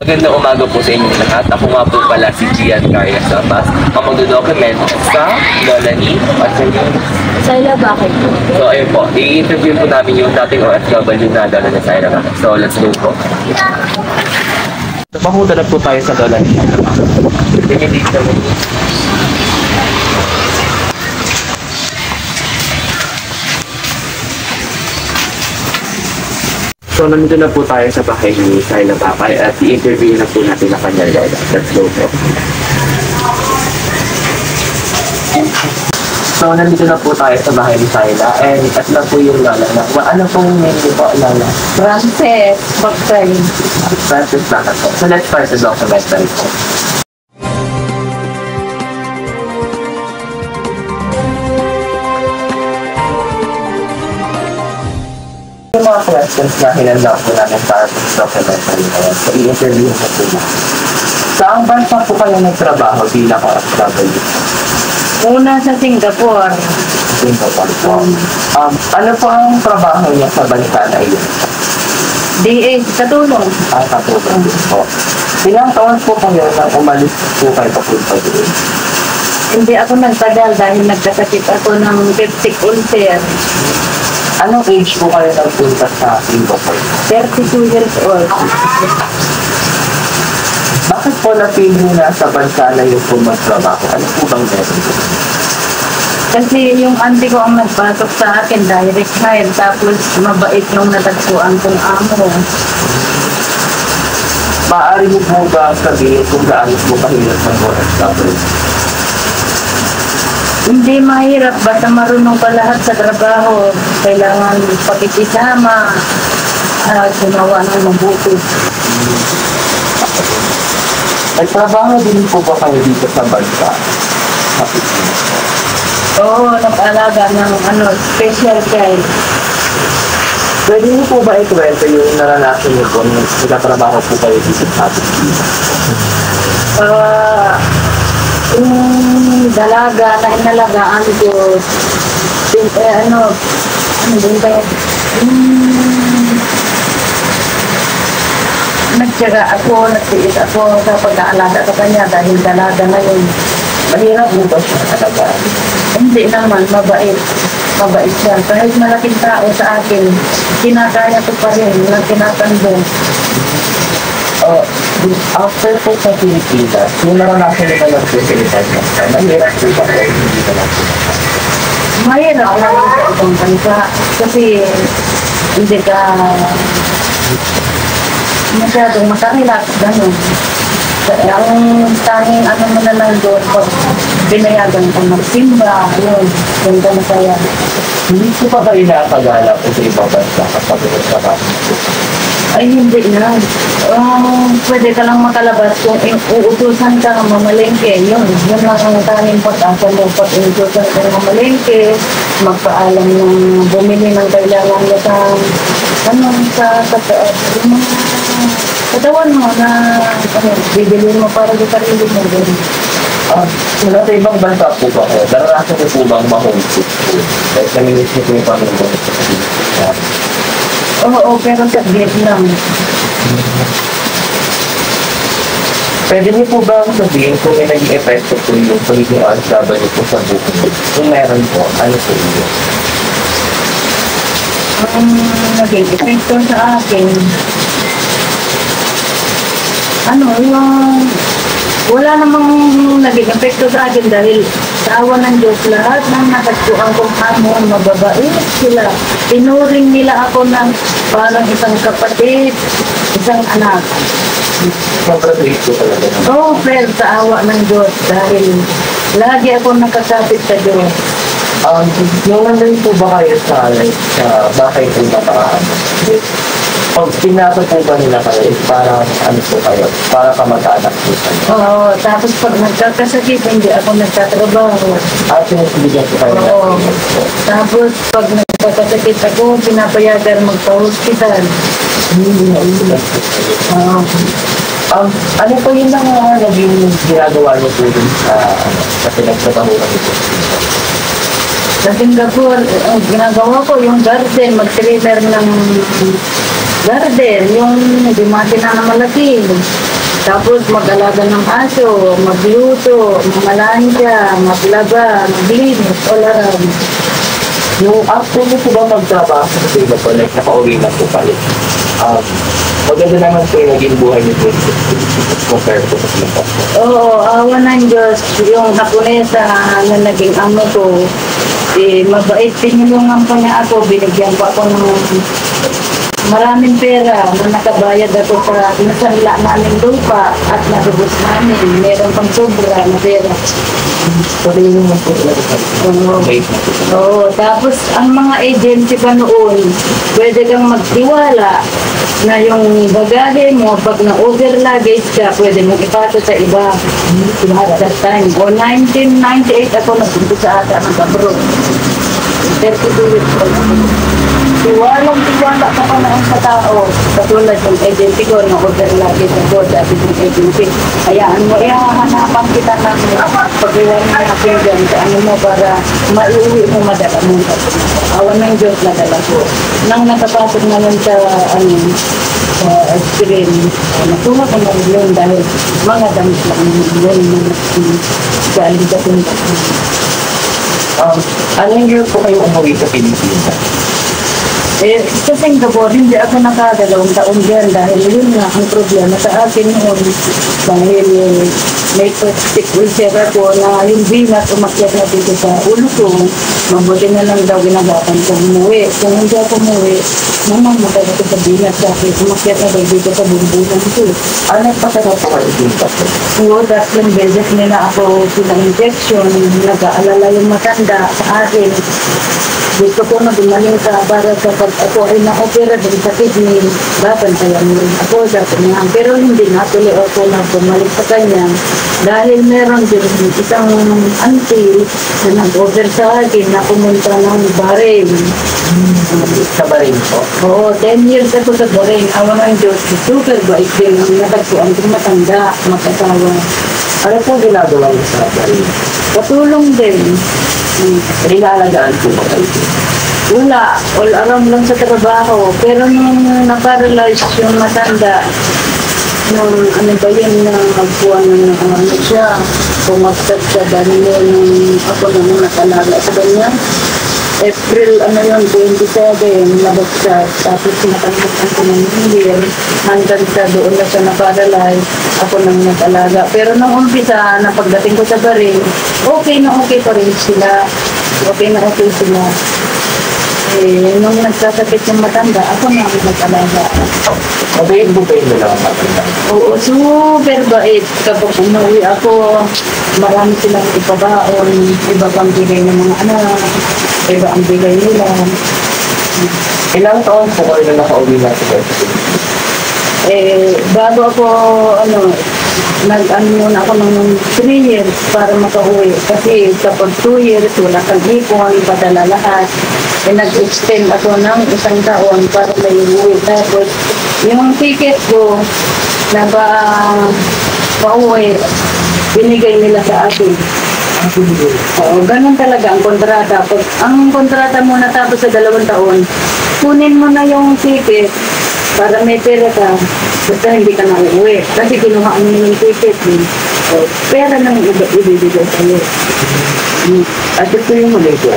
Magandang umaga po sa inyo lahat. Ako nga po pala si Gian Carrias Sabas. Ang magdodocument sa lola ni Sayla, bakit po? So ayun po, i-interview po namin yung dating OFW na lola ni Sayla. So let's go po. So papunta na po tayo sa lola ni Sayla. So, nandito na po tayo sa bahay ni Sayla Bakay at i-interview na po natin na kanya lola. Let's go po. So, nandito na po tayo sa bahay ni Sayla and at na po yung lola na. Ano pong name niyo po, lola? Frances, Bakay. Francis Bakay po. So, let's start the documentary po. Yung mga questions na hinanda po namin para sa documentary na yan. So, i-interview na po na. Saan bansa po kayo nagtrabaho bilang OFW? Una sa Singapore. Singapore po. Ano po ang trabaho niya sa bansa na iyon? DA, katulong. Katulong po. Ilang taon po kayo nang umalis po kayo papunta doon? Hindi ako nagtagal dahil nagkasakit ako ng peptic ulcer. Anong age po kayo nagpunta sa Singapore? 32 years old. Bakit po napili na sa bansa na yun po magtrabaho? Ano po bang meron po? Kasi yung auntie ko ang nagpasok sa akin, direct hire, tapos mabait yung natagpuan kong amo. Maaari mo po ba sabihin kung gaano po kahirap mag-OFW? Hindi mahirap, basta marunong ka lahat sa trabaho. Kailangan pakikisama, gumawa ng mabuti. Nagtrabaho din po ba kayo dito sa bansa? Oo, nag-alaga ng special child. Pwede niyo po ba ikwento yung naranasan niyo po nung nagtatrabaho po kayo dito sa ating dito? Yung dalaga na inalagaan ko, ano din ba yan? Nagtyaga ako, nagtiis ako sa pag-aalaga sa kanya dahil dalaga na yun. Mahirap po ba siya talaga? Hindi naman, mabait. Mabait siya. Kahit malaking tao sa akin, kinakaya ko pa rin na tinatando. After po sa Pilipinas, yung naranasan niyo na sa Pilipinas, mahirap po ba kayo hindi na lang po? Mahirap naman sa ibang bansa kasi hindi ka masyadong makarelax, gano'n. Ang tanging mo na lang doon, pag binayagan ka magsimba, yun, ganda na kaya. Hindi po ba kayo nakakagala po sa ibang bansa kapag nagtrabaho? Ay, hindi na. Pwede ka lang makalabas kung uutusan ka ng mamalengke. Yun lang ang tanging pag-asa mo. Pag uutusan ka ng mamalengke, magpaalam ng bumili ng kailangan mo sa katawan mo na bibili mo para sa sarili mo. Mula sa ibang bansa po ba kayo? Naranasan ko po bang ma-homesick po? Like, naminis niyo po yung Panginoon sa Pilipinas? Oo, pero sa Vietnam. Pwede niyo po ba sabihin kung may naging epekto po yung pagiging OFW po sa buhay niyo? Kung meron po, ano po yun? Ang naging epekto sa akin, wala namang naging epekto sa akin dahil sa awa ng Diyos, lahat ng natagpuan kong amo, mababait sila. Tinuring nila ako ng parang isang kapatid, isang anak. Sobrang grateful talaga naman. Oo, pero sa awa ng Diyos dahil lagi ako nakasapit sa Diyos. Nung nandun po ba kayo sa bahay po na paraan? Pag pinato po ba nila kayo, parang ano po kayo? Para kamag-anak po kayo? Oo, tapos pag nagkakasakit, hindi ako nagtatrabaho. Sinasibigyan po kayo Oo. Tapos pag nagkakasakit ako, pinapayagan magpa-hospital. Ano po yun ang naging ginagawa niyo po dun sa pinagtrabaho ng ito? Sa Singapore, ang ginagawa ko yung garden, mag-trailer ng garden, yung dimati na malaki. Tapos mag-alaga ng aso, magluto, mamalansya, maglaba, maglinis, all around. Yung after mo po ba magtrabaho sa Singapore, like nakauwi na po pala, maganda naman po yung naging buhay niyo po compare po sa Singapore. Oo, awa ng Diyos, yung Haponesa na naging amo ko, mabait, tinulungan pa niya ako, binigyan ko ako ng maraming pera na nakabayad ako sa nasanla namin lupa at narubos namin. Meron pang sobra na pera. So, rin naman po talaga sa Oo. bait na po. Oo, tapos ang mga agency pa noon, pwede kang magtiwala na yung bagahe mo, pag na-over luggage ka, pwede mong ipasa sa iba. At that time, o 1998 ako nag-umpisa ata ng abroad. 32 years old ako. Tiwala ka pa naman sa tao. Katulad yung agency ko, na-over luggage ako, dati yung agency. Hayaan mo, hanapan kita ng pag-iwan na natin dyan sa ano mo para maiuwi mo madala mo. Awan ng Diyos na dala ko. Nang nakapasok naman sa experience, natuwa ko na yun dahil mga damit lang yun galing sa punta. Anong year po kayo umuwi sa Pilipinas? Sa Singapore, hindi ako nakadalawang taon dyan dahil yun nga ang problema sa akin noon. Dahil may plastic ulcer ako na yung bilat umakyat na dito sa ulo ko. Mabuti na lang daw ginagapan ko umuwi. Kung hindi ako umuwi, mamamatay ako sa bilat sa akin. Umakyat na daw dito sa bumbulan ko. Nagpasarap po kayo dito po? Oo, dapat beses nila ako pina-injection. Nag-aalala yung matanda sa akin. Gusto ko na gumaling ka para sa pag ako ay na-opera din sa kidney. Babantayan mo rin ako sa kanya. Pero hindi natuloy ako na bumalik sa kanya. Dahil meron din isang auntie na nag-over sa akin na pumunta ng Bahrain. Sa Bahrain po? Oo, 10 years ako sa Bahrain. Awa ng Diyos, super bait din ang natagpuan kong matanda, mag-asawa. Ano po ginagawa niyo sa Bahrain? Patulong din. Inalagaan po ba kayo? Wala, all around lang sa trabaho. Pero nung na-paralyze yung matanda, nung ano ba yun, na magpuan ng ano siya, pumagsat siya dahil nung ako nang nakalaga sa kanya. April, ano yun, 27, nabagsak. Tapos natanggap ko ng year, hanggang sa doon na siya na-paralyze, ako nang nag-alaga. Pero nung umpisa, na pagdating ko sa Bahrain, okay na okay pa rin sila. Okay na okay sila. Nung nagsasakit yung matanda, ako na ang nag-alaga. Mabait po kayo dalawang matanda? Oo, super bait. Kapag umuwi ako, marami silang ipabaon, iba pang bigay ng mga anak, iba ang bigay nila. Ilang taon po kayo na nakauwi na sa Pilipinas? Bago ako, nag-ano muna ako ng 3 years para makauwi. Kasi kapag 2 years, wala kang ipon, padala lahat. Nag-extend ako ng 1 taon para may uwi. Tapos, yung ticket ko na pauwi, binigay nila sa akin. Oo, ganun talaga ang kontrata. Pag ang kontrata mo natapos sa 2 taon, kunin mo na yung ticket para may pera ka. Basta hindi ka na uuwi. Kasi kinuha mo yung ticket. So, pera nang ibibigay sa'yo. At ito yung mali ko.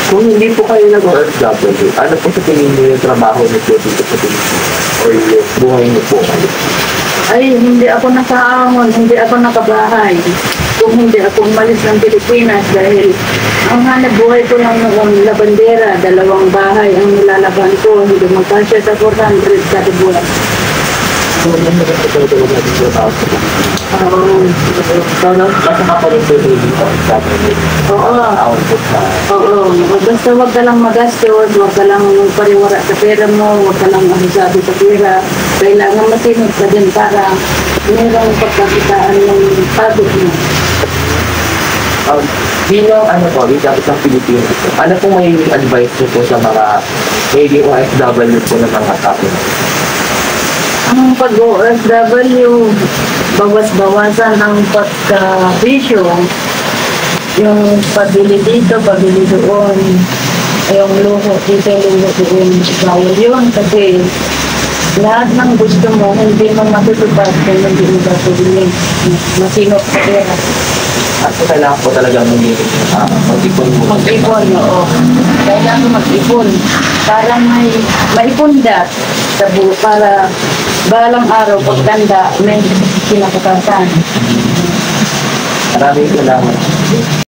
Kung hindi po kayo nag-OFW, ano po sa tingin niyo yung trabaho niyo po dito sa Pilipinas? Or yung buhay niyo po kayo? Ay, hindi ako nakaahon, hindi ako nakabahay. Kung hindi ako umalis ng Pilipinas dahil ang hanap buhay ko lang noong labandera, 2 bahay ang nilalaban ko, hindi magkasya sa 400 kada buwan. So, yung nagkakatawa natin sa tao sa Pilipinas. So, nasa kapalit po yung OFW. Oo. Output sa... Oo, basta wag ka lang magastos, wag ka lang pariwara sa pera mo, wag ka lang mahisabi sa pera. Kailangan matinod ka din para mayroong pagkakitaan ng pagod mo. Bilang ano po, bilang isang Pilipino po, ano po may advice niyo po sa mga maybe OFW po ng mga tao? Ang pag-OFW, bawas-bawasan ang pagka-bisyo. Yung pabili dito, pabili doon. Yung luho dito, luho doon. Bawal yun kasi lahat ng gusto mo, hindi mo matutupad kung hindi mo gagawin. Masinop ka pera. At kailangan po talaga mag-ipon mo. Mag-ipon, oo. Kailangan mag-ipon. Para may maipunda para balang araw, pagtanda, may kinakatasan. Maraming salamat.